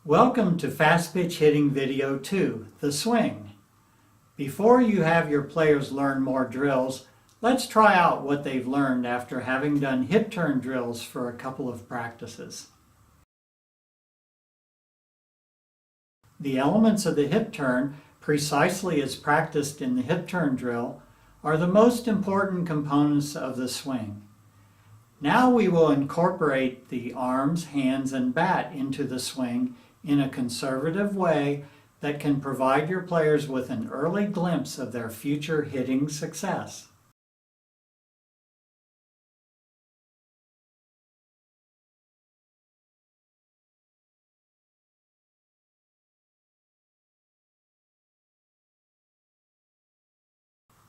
Welcome to Fastpitch Hitting Video 2, the swing. Before you have your players learn more drills, let's try out what they've learned after having done hip turn drills for a couple of practices. The elements of the hip turn, precisely as practiced in the hip turn drill, are the most important components of the swing. Now we will incorporate the arms, hands, and bat into the swing in a conservative way that can provide your players with an early glimpse of their future hitting success.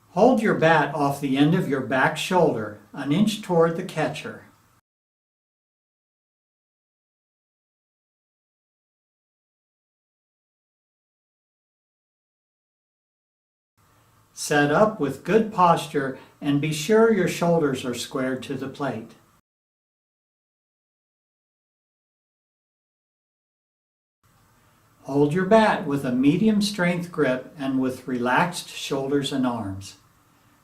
Hold your bat off the end of your back shoulder, an inch toward the catcher. Set up with good posture and be sure your shoulders are squared to the plate. Hold your bat with a medium strength grip and with relaxed shoulders and arms.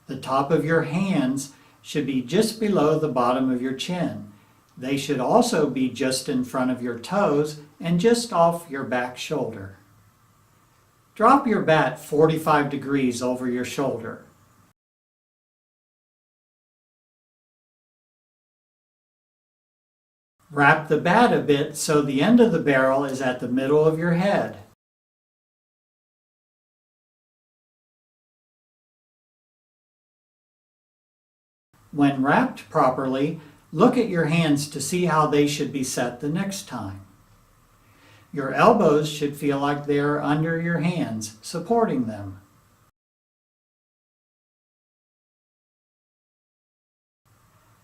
The top of your hands should be just below the bottom of your chin. They should also be just in front of your toes and just off your back shoulder. Drop your bat 45 degrees over your shoulder. Wrap the bat a bit so the end of the barrel is at the middle of your head. When wrapped properly, look at your hands to see how they should be set the next time. Your elbows should feel like they are under your hands, supporting them.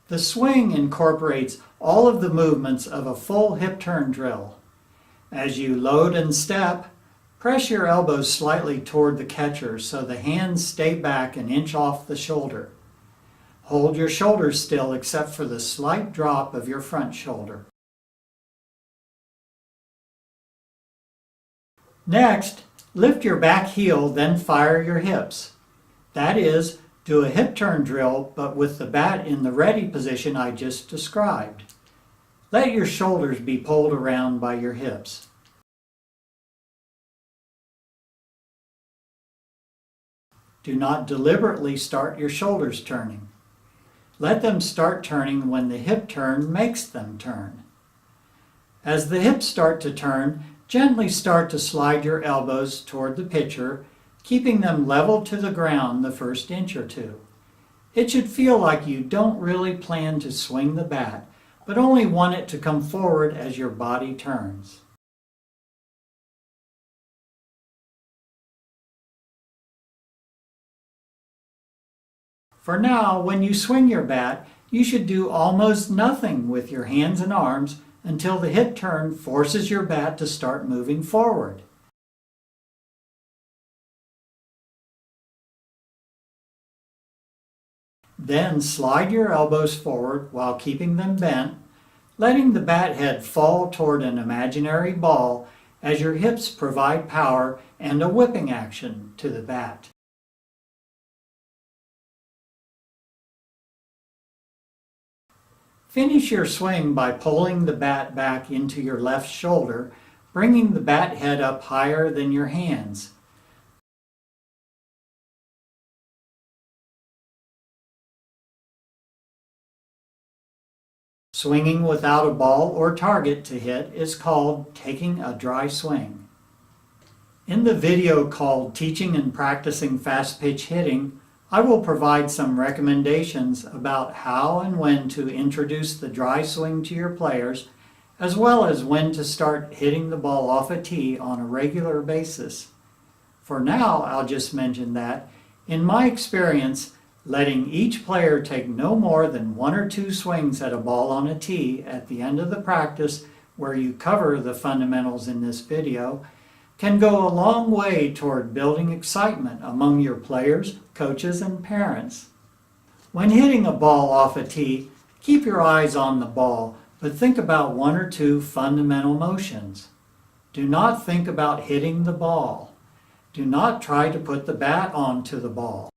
The swing incorporates all of the movements of a full hip turn drill. As you load and step, press your elbows slightly toward the catcher so the hands stay back an inch off the shoulder. Hold your shoulders still except for the slight drop of your front shoulder. Next, lift your back heel, then fire your hips. That is, do a hip turn drill, but with the bat in the ready position I just described. Let your shoulders be pulled around by your hips. Do not deliberately start your shoulders turning. Let them start turning when the hip turn makes them turn. As the hips start to turn, gently start to slide your elbows toward the pitcher, keeping them level to the ground the first inch or two. It should feel like you don't really plan to swing the bat, but only want it to come forward as your body turns. For now, when you swing your bat, you should do almost nothing with your hands and arms until the hip turn forces your bat to start moving forward. Then slide your elbows forward while keeping them bent, letting the bat head fall toward an imaginary ball as your hips provide power and a whipping action to the bat. Finish your swing by pulling the bat back into your left shoulder, bringing the bat head up higher than your hands. Swinging without a ball or target to hit is called taking a dry swing. In the video called Teaching and Practicing Fast Pitch Hitting, I will provide some recommendations about how and when to introduce the dry swing to your players, as well as when to start hitting the ball off a tee on a regular basis. For now, I'll just mention that, in my experience, letting each player take no more than 1 or 2 swings at a ball on a tee at the end of the practice, where you cover the fundamentals in this video, can go a long way toward building excitement among your players, coaches, and parents. When hitting a ball off a tee, keep your eyes on the ball, but think about 1 or 2 fundamental motions. Do not think about hitting the ball. Do not try to put the bat onto the ball.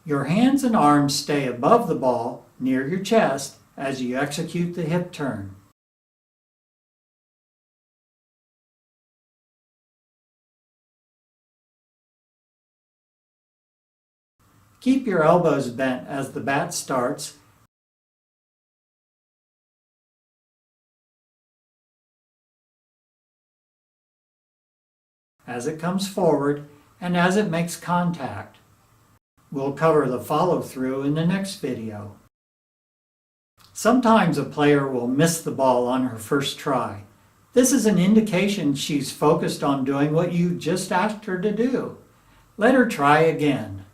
Your hands and arms stay above the ball near your chest as you execute the hip turn. Keep your elbows bent as the bat starts as it comes forward and as it makes contact. We'll cover the follow-through in the next video. Sometimes a player will miss the ball on her first try. This is an indication she's focused on doing what you just asked her to do. Let her try again.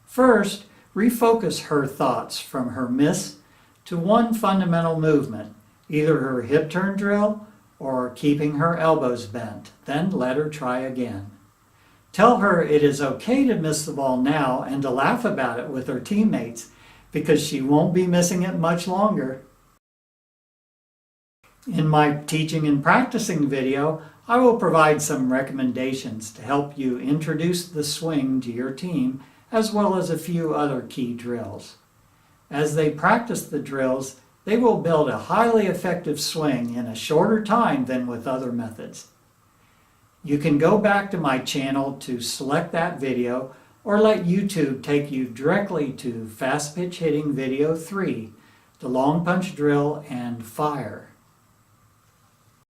First, refocus her thoughts from her miss to one fundamental movement, either her hip turn drill or keeping her elbows bent. Then let her try again. Tell her it is okay to miss the ball now and to laugh about it with her teammates because she won't be missing it much longer. In my teaching and practicing video, I will provide some recommendations to help you introduce the swing to your team as well as a few other key drills. As they practice the drills, they will build a highly effective swing in a shorter time than with other methods. You can go back to my channel to select that video or let YouTube take you directly to Fast Pitch Hitting Video 3, the long punch drill and fire.